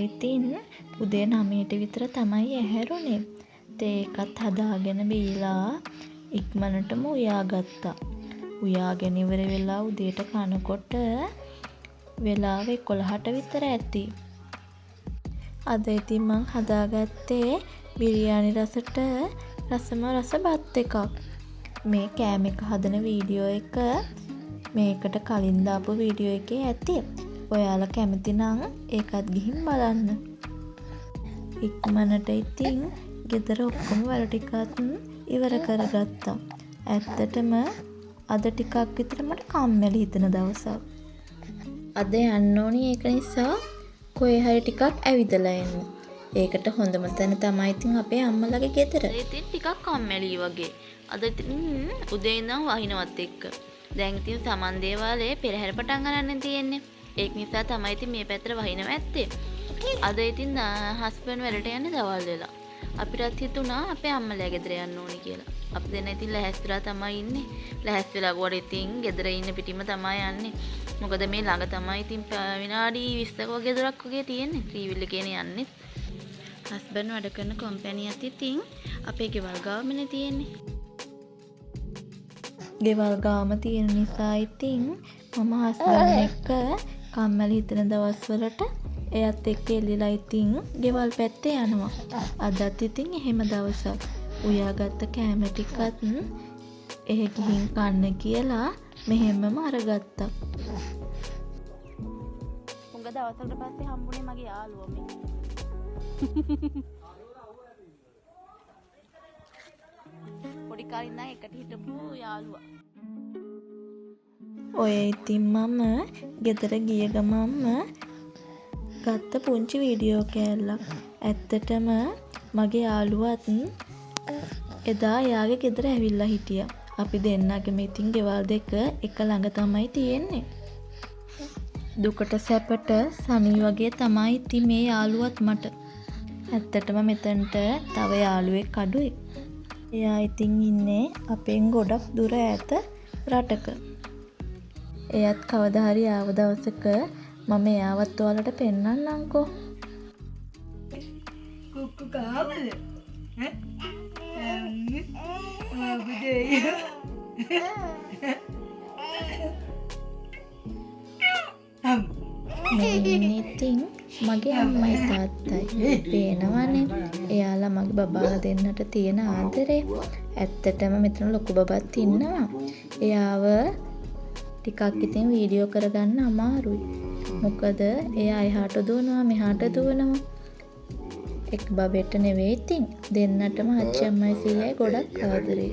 ඉතින් උදේ 9ට විතර තමයි ඇහැරුනේ. ඒකත් හදාගෙන බීලා ඉක්මනටම උයාගත්තා. උයාගෙන ඉවර වෙලා උදේට කනකොට වෙලාව 11ට විතර ඇති. අද ඉතින් මං හදාගත්තේ බිරියානි රසට රසම රස බත් එකක්. මේ කෑම එක හදන වීඩියෝ එක මේකට කලින් දාපු වීඩියෝ එකේ ඇති. ඔයාලා කැමති නම් ඒකත් ගිහින් බලන්න. ඉක්මනට ඉතින් ගෙදර ඔක්කොම වැඩ ටිකත් ඉවර කරගත්තා. ඇත්තටම අද ටිකක් විතර මට කම්මැලි හිතෙන දවසක්. අද යන්න ඕනි ඒක නිසා කොහේ හරි ටිකක් ඇවිදලා එන්න. ඒකට හොඳම තැන තමයි ඉතින් අපේ අම්මලාගේ ගෙදර. ඉතින් ටිකක් කම්මැලි වගේ. අද ඉතින් උදේ ඉඳන් වහිනවත් එක්ක. දැන් ඉතින් සමන් දේවාලේ පෙරහැර පටන් ගන්න තියෙන්නේ. ඒක නිසා තමයි ඉතින් මේ පැත්තට වහිනව ඇත්තේ. අද ඉතින් හස්බන්ඩ් වැඩට යන්නේ දවල් වෙලා. අපිටත් හිතුණා අපේ අම්මලා ගෙදර යන්න ඕනි කියලා. අපි දැන් ඉතින් ලැහැස්තිලා තමයි ඉන්නේ. ලැහැස්ති වෙලා ගොඩ ඉතින් ගෙදර ඉන්න පිටිම තමයි යන්නේ. මොකද මේ ළඟ තමයි ඉතින් විනාඩි 20ක වගේ දොරක් වගේ තියෙන්නේ. ත්‍රිවිල් එකේනේ යන්නේ. හස්බන්ඩ් වැඩ කරන කම්පැනියත් ඉතින් අපේ ගෙවල් ගාවමනේ තියෙන්නේ. ගෙවල් ගාම තියෙන නිසා ඉතින් මම හස්බන්ඩ් එක්ක කම්මැලි හිතෙන දවස්වලට එයත් එක්ක එල්ලිලා ඉතින් ගෙවල් පැත්තේ යනවා. අදත් ඉතින් එහෙම දවසක්. උයාගත්ත කෑම ටිකත් එහෙ ගිහින් කන්න කියලා මෙහෙමම අරගත්තා. උංග දවසකට පස්සේ හම්බුනේ මගේ යාළුවා මේ. පොඩි කාලේ ඉඳන් එකට හිටපු යාළුවා. ඔය ඉතින් මම ගෙදර ගිය ගමන්ම ගත්ත පුංචි වීඩියෝ කෑල්ලක්. ඇත්තටම මගේ යාළුවත් එදා එයාගේ ගෙදර ඇවිල්ලා හිටියා. අපි දෙන්නගෙම ඉතින් ගෙවල් දෙක එක ළඟ තමයි තියෙන්නේ. දුකට සැපට සනී වගේ තමයි ඉතින් මේ යාළුවත් මට. ඇත්තටම මෙතනට තව යාළුවෙක් අඩුයි. එයා ඉතින් ඉන්නේ අපෙන් ගොඩක් දුර ඈත රටක. එයත් කවදා හරි ආව දවසක මම එයාවත් ඔයාලට පෙන්නන්නම්කෝ. කුක්කු කාවද? මේ ඉතින් මගේ අම්මයි තාත්තයි. පේනවනේ එයාලා මගේ බබාලා දෙන්නට තියෙන ආදරේ. ඇත්තටම මෙතන ලොකු බබත් ඉන්නවා. එයාව ටිකක් ඉතින් වීඩියෝ කරගන්න අමාරුයි. මොකද එයා එහාට දුවනවා මෙහාට දුවනවා. එක් බබෙට නෙවෙයි ඉතින් දෙන්නටම අච්චි අම්මයි සීයයි ගොඩක් ආදරේ.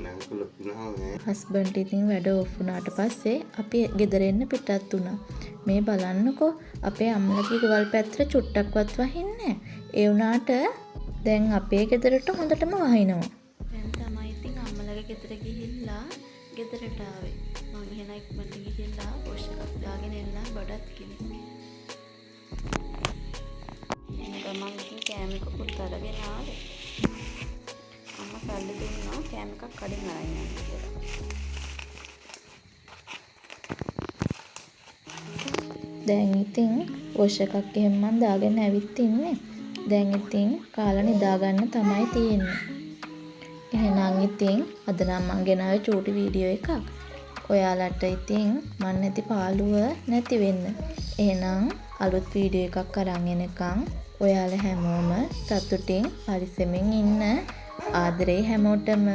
හස්බන්ඩ් ඉතින් වැඩ ඔෆ් වුණාට පස්සේ අපි ගෙදර එන්න පිටත් වුණා. මේ බලන්නකෝ අපේ අම්මලගේ ගෙවල් පැත්තට චුට්ටක්වත් වහින්නේ. ඒ වුණාට දැන් අපේ ගෙදරට හොඳටම වහිනවා. දැන් තමයි ඉතින් අම්මලගේ ගෙදර ගිහිල්ලා ගෙදරට ආවේ. මම එහෙනම් ඉක්මනට ගිහිල්ලා වොෂ් එකක් දාගෙන එන්න බඩත් කිව්වා. මම ඉතින් කෑම එකකුත් අරගෙන ආවේ. අම්මා සල්ලි දුන්නා කෑම එකක් කඩින් අරන් යන්න කියලා. දැන් ඉතින් වොෂ් එකක් එහෙම මන් දාගෙන ඇවිත් ඉන්නේ. දැන් ඉතින් කාලා නිදා ගන්න තමයි තියෙන්නේ. එහෙනම් ඉතින් අද නම් මං ගෙනාවේ චූටි වීඩියෝ එකක්. ඔයාලට ඉතින් මන් නැති පාළුව නැති වෙන්න. එහෙනම් අලුත් වීඩියෝ එකක් අරන් එනකම් ඔයාලා හැමෝම සතුටින් පරිස්සමෙන් ඉන්න. ආදරේ හැමෝටම.